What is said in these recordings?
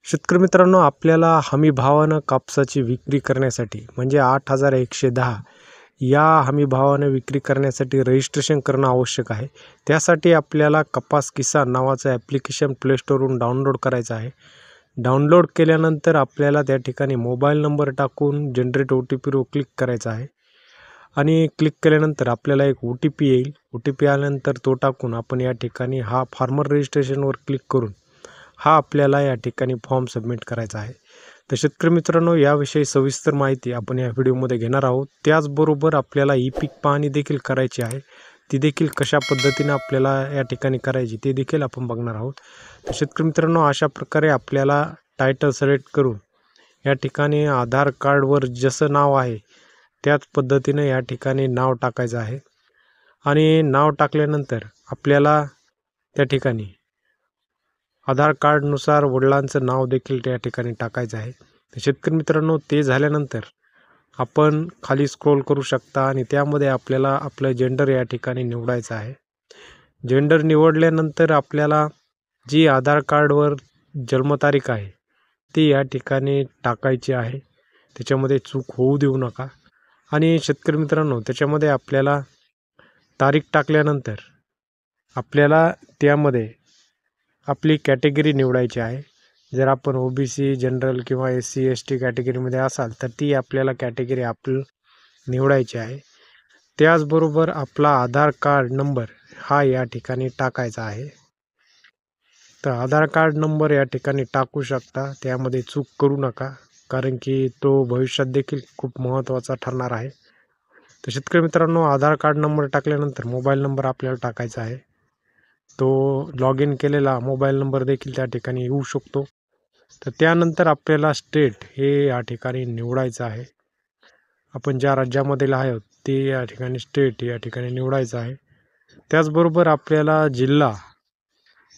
शेतकरी मित्रांनो, आपल्याला हमी भावानं कापसाची विक्री करण्यासाठी म्हणजे 8,110 या हमी भावानं विक्री करण्यासाठी रजिस्ट्रेशन करणं आवश्यक आहे. त्यासाठी आपल्याला कपास किसान नावाचं ॲप्लिकेशन प्ले स्टोरवरून डाउनलोड करायचं आहे. डाउनलोड केल्यानंतर आपल्याला त्या ठिकाणी मोबाईल नंबर टाकून जनरेट OTPवर क्लिक करायचं आहे आणि क्लिक केल्यानंतर आपल्याला एक OTP येईल. OTP आल्यानंतर तो टाकून आपण या ठिकाणी हा फार्मर रजिस्ट्रेशनवर क्लिक करून हा आपल्याला या ठिकाणी फॉर्म सबमिट करायचा आहे. तर शेतकरी मित्रांनो, याविषयी सविस्तर माहिती आपण या व्हिडिओमध्ये घेणार आहोत. त्याचबरोबर आपल्याला ई-पीक पाहणी देखील करायची आहे. ती देखील कशा पद्धतीने आपल्याला या ठिकाणी करायची ते देखील आपण बघणार आहोत. तर शेतकरी मित्रांनो, अशा प्रकारे आपल्याला टायटल सिलेक्ट करून या ठिकाणी आधार कार्डवर जसं नाव आहे त्याच पद्धतीने या ठिकाणी नाव टाकायचं आहे आणि नाव टाकल्यानंतर आपल्याला त्या ठिकाणी आधार कार्डनुसार वडिलांचं नाव देखील त्या ठिकाणी टाकायचं आहे. तर शेतकरी मित्रांनो, ते झाल्यानंतर आपण खाली स्क्रोल करू शकता आणि त्यामध्ये आपल्याला आपलं जेंडर या ठिकाणी निवडायचं आहे. जेंडर निवडल्यानंतर आपल्याला जी आधार कार्डवर जन्मतारीख आहे ती या ठिकाणी टाकायची आहे. त्याच्यामध्ये चूक होऊ देऊ नका. आणि शेतकरी मित्रांनो, त्याच्यामध्ये आपल्याला तारीख टाकल्यानंतर आपल्याला त्यामध्ये आपली कॅटेगरी निवडायची आहे. जर आपण OBC, जनरल किंवा SC ST कॅटेगरीमध्ये असाल तर ती आपल्याला कॅटेगरी निवडायची आहे. त्याचबरोबर आपला आधार कार्ड नंबर हा या ठिकाणी टाकायचा आहे. तर आधार कार्ड नंबर या ठिकाणी टाकू शकता. त्यामध्ये चूक करू नका, कारण की तो भविष्यात देखील खूप महत्त्वाचा ठरणार आहे. तर शेतकरी मित्रांनो, आधार कार्ड नंबर टाकल्यानंतर मोबाईल नंबर आपल्याला टाकायचा आहे. तो लॉग इन केलेला मोबाईल नंबर देखील त्या ठिकाणी येऊ शकतो. तर त्यानंतर आपल्याला स्टेट हे या ठिकाणी निवडायचं आहे. आपण ज्या राज्यामधील आहोत ते या ठिकाणी स्टेट या ठिकाणी निवडायचं आहे. त्याचबरोबर आपल्याला जिल्हा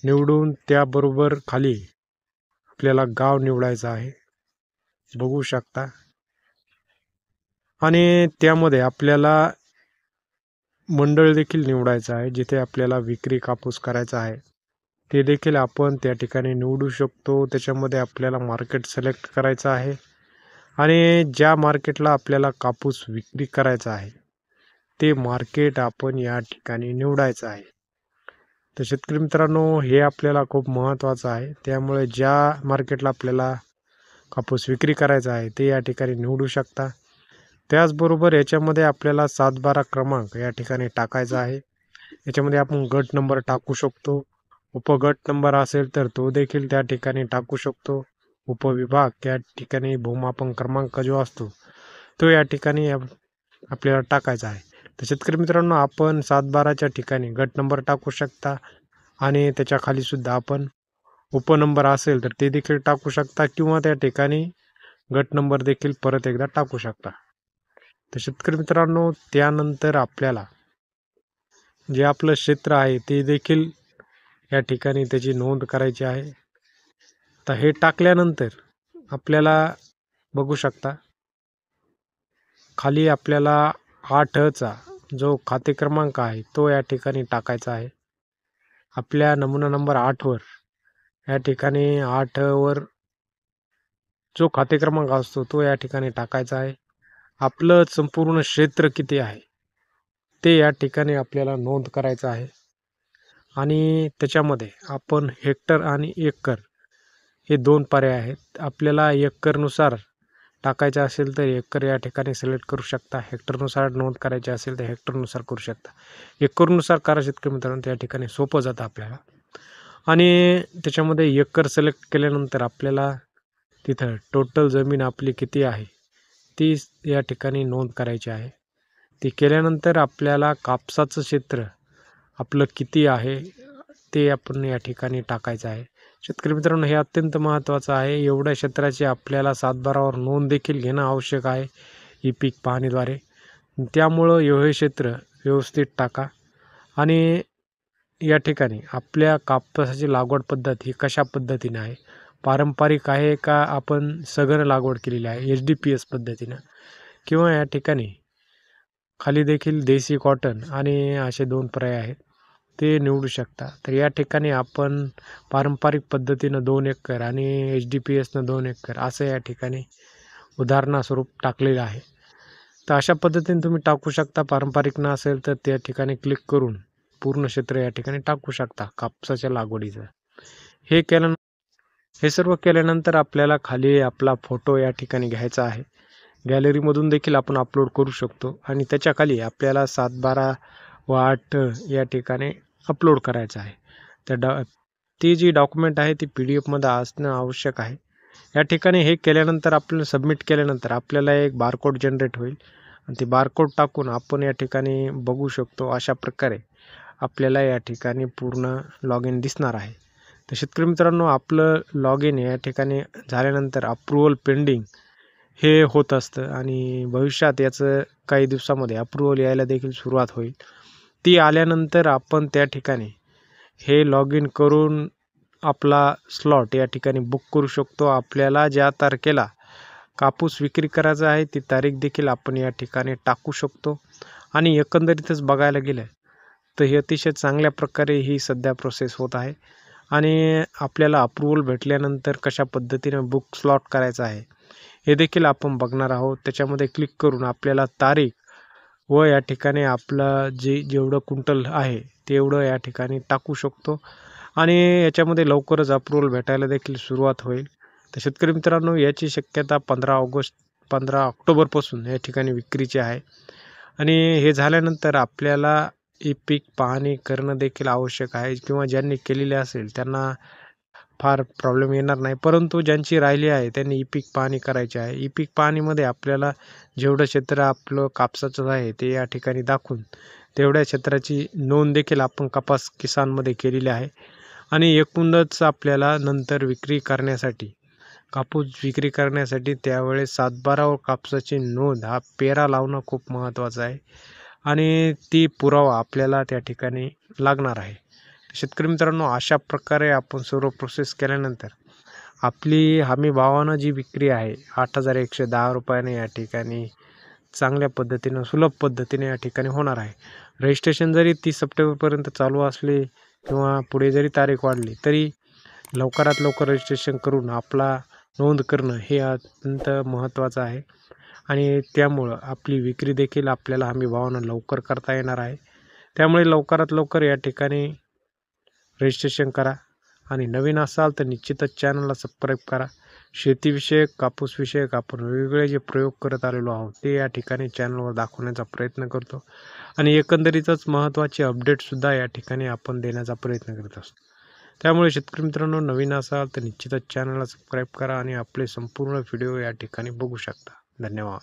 निवडून त्याबरोबर खाली आपल्याला गाव निवडायचं आहे, बघू शकता. आणि त्यामध्ये आपल्याला मंडळ देखील निवडायचं आहे, जिथे आपल्याला विक्री कापूस करायचा आहे ते देखील आपण त्या ठिकाणी निवडू शकतो. त्याच्यामध्ये आपल्याला मार्केट सिलेक्ट करायचं आहे आणि ज्या मार्केटला आपल्याला कापूस विक्री करायचा आहे ते मार्केट आपण या ठिकाणी निवडायचं आहे. तर शेतकरी मित्रांनो, हे आपल्याला खूप महत्त्वाचं आहे. त्यामुळे ज्या मार्केटला आपल्याला कापूस विक्री करायचा आहे ते या ठिकाणी निवडू शकता. त्याचबरोबर याच्यामध्ये आपल्याला 7-12 क्रमांक या ठिकाणी टाकायचा आहे. याच्यामध्ये आपण गट नंबर टाकू शकतो. उपगट नंबर असेल तर तो देखील त्या ठिकाणी टाकू शकतो. उपविभाग या ठिकाणी भूमापन क्रमांक जो असतो तो या ठिकाणी आपल्याला टाकायचा आहे. तर शेतकरी मित्रांनो, आपण 7-12च्या ठिकाणी गट नंबर टाकू शकता आणि त्याच्या खाली सुद्धा आपण उपनंबर असेल तर ते देखील टाकू शकता किंवा त्या ठिकाणी गट नंबर देखील परत एकदा टाकू शकता. तर शेतकरी मित्रांनो, त्यानंतर आपल्याला जे आपलं क्षेत्र आहे ते देखील या ठिकाणी त्याची नोंद करायची आहे. तर हे टाकल्यानंतर आपल्याला बघू शकता खाली आपल्याला 8चा जो खाते क्रमांक आहे तो या ठिकाणी टाकायचा आहे. आपल्या नमुना नंबर 8वर या ठिकाणी 8वर जो खाते क्रमांक असतो तो या ठिकाणी टाकायचा आहे. आपलं संपूर्ण क्षेत्र किती आहे ते या ठिकाणी आपल्याला नोंद करायचं आहे आणि त्याच्यामध्ये आपण हेक्टर आणि एकर हे 2 पर्याय आहेत. आपल्याला एकरनुसार टाकायचं असेल तर एकर या ठिकाणी सिलेक्ट करू शकता. हेक्टरनुसार नोंद करायची असेल तर हेक्टरनुसार करू शकता. एकरनुसार करा शेतकरी मित्रांनो, त्या ठिकाणी सोपं जातं आपल्याला. आणि त्याच्यामध्ये एकर सिलेक्ट केल्यानंतर आपल्याला तिथं टोटल जमीन आपली किती आहे ती या ठिकाणी नोंद करायची आहे. ती केल्यानंतर आपल्याला कापसाचं क्षेत्र आपलं किती आहे ते आपण या ठिकाणी टाकायचं आहे. शेतकरी मित्रांनो, हे अत्यंत महत्त्वाचं आहे. एवढ्या क्षेत्राची आपल्याला 7-12वर नोंद देखील घेणं आवश्यक आहे ई-पीक पाहणीद्वारे. त्यामुळं हे क्षेत्र व्यवस्थित टाका आणि या ठिकाणी आपल्या कापसाची लागवड पद्धत ही कशा पद्धतीने आहे, पारंपरिक आहे का आपण सघन लागवड केलेली आहे HDPS पद्धतीनं, किंवा या ठिकाणी खाली देखील देसी कॉटन आणि असे 2 पर्याय आहेत. ते निवडू शकता. तर या ठिकाणी आपण पारंपरिक पद्धतीनं 2 एकर आणि HDPSनं 2 एकर असं या ठिकाणी उदाहरणास्वरूप टाकलेलं आहे. तर अशा पद्धतीने तुम्ही टाकू शकता. पारंपरिक नसेल तर त्या ठिकाणी क्लिक करून पूर्ण क्षेत्र या ठिकाणी टाकू शकता कापसाच्या लागवडीचं. हे केलं हे सर्व केल्यानंतर आपल्याला खाली आपला फोटो या ठिकाणी घ्यायचा आहे. गॅलरीमधून देखील आपण अपलोड करू शकतो आणि त्याच्या खाली आपल्याला 7/12 व 8 या ठिकाणी अपलोड करायचं आहे. तर ती जी डॉक्युमेंट आहे ती PDF-मध्ये असणं आवश्यक आहे. या ठिकाणी हे केल्यानंतर आपल्याला सबमिट केल्यानंतर आपल्याला एक बारकोड जनरेट होईल आणि ते बारकोड टाकून आपण या ठिकाणी बघू शकतो. अशा प्रकारे आपल्याला या ठिकाणी पूर्ण लॉग इन दिसणार आहे. तर शेतकरी मित्रांनो, आपलं लॉग इन या ठिकाणी झाल्यानंतर अप्रूव्हल पेंडिंग हे होत असतं आणि भविष्यात याचं काही दिवसामध्ये अप्रूव्हल यायला देखील सुरुवात होईल. ती आल्यानंतर आपण त्या ठिकाणी हे लॉग इन करून आपला स्लॉट या ठिकाणी बुक करू शकतो. आपल्याला ज्या तारखेला कापूस विक्री करायचा आहे ती तारीख देखील आपण या ठिकाणी टाकू शकतो आणि एकंदरीतच बघायला गेलं तर हे अतिशय चांगल्या प्रकारे ही सध्या प्रोसेस होत आहे आणि आपल्याला अप्रूव्हल भेटल्यानंतर कशा पद्धतीने बुक स्लॉट करायचा आहे हे देखील आपण बघणार आहोत. त्याच्यामध्ये क्लिक करून आपल्याला तारीख व या ठिकाणी आपलं जेवढं क्विंटल आहे तेवढं या ठिकाणी टाकू शकतो आणि याच्यामध्ये लवकरच अप्रूव्हल भेटायला देखील सुरुवात होईल. तर शेतकरी मित्रांनो, याची शक्यता 15 ऑक्टोबरपासून या ठिकाणी विक्रीची आहे आणि हे झाल्यानंतर आपल्याला ई-पीक पाहणी करणं देखील आवश्यक आहे किंवा ज्यांनी केलेले असेल त्यांना फार प्रॉब्लेम येणार नाही. परंतु ज्यांची राहिली आहे त्यांनी ई-पीक पाहणी करायची आहे. ई-पीक पाहणीमध्ये आपल्याला जेवढं क्षेत्र आपलं कापसाचं आहे ते या ठिकाणी दाखवून तेवढ्या क्षेत्राची नोंद देखील आपण कपास किसानमध्ये केलेली आहे आणि एकूणच आपल्याला नंतर कापूस विक्री करण्यासाठी त्यावेळेस 7/12 कापसाची नोंद हा पेरा लावणं खूप महत्त्वाचं आहे आणि ती पुरावा आपल्याला त्या ठिकाणी लागणार आहे. शेतकरी मित्रांनो, अशा प्रकारे आपण सर्व प्रोसेस केल्यानंतर आपली हमी भावानं जी विक्री आहे 8,110 रुपयाने या ठिकाणी चांगल्या पद्धतीनं सुलभ पद्धतीने या ठिकाणी होणार आहे. रजिस्ट्रेशन जरी 30 सप्टेंबरपर्यंत चालू असले किंवा पुढे जरी तारीख वाढली तरी लवकरात लवकर रजिस्ट्रेशन करून आपला नोंद करणं हे अत्यंत महत्त्वाचं आहे आणि त्यामुळं आपली विक्री देखील आपल्याला हमी भावानं लवकर करता येणार आहे. त्यामुळे लवकरात लवकर या ठिकाणी रजिस्ट्रेशन करा आणि नवीन असाल तर निश्चितच चॅनलला सबस्क्राईब करा. शेतीविषयक, कापूसविषयक आपण वेगवेगळे जे प्रयोग करत आलेलो आहोत ते या ठिकाणी चॅनलवर दाखवण्याचा प्रयत्न करतो आणि एकंदरीतच महत्त्वाचे अपडेटसुद्धा या ठिकाणी आपण देण्याचा प्रयत्न करत असतो. त्यामुळे शेतकरी मित्रांनो, नवीन असाल तर निश्चितच चॅनलला सबस्क्राईब करा आणि आपले संपूर्ण व्हिडिओ या ठिकाणी बघू शकता. धन्यवाद.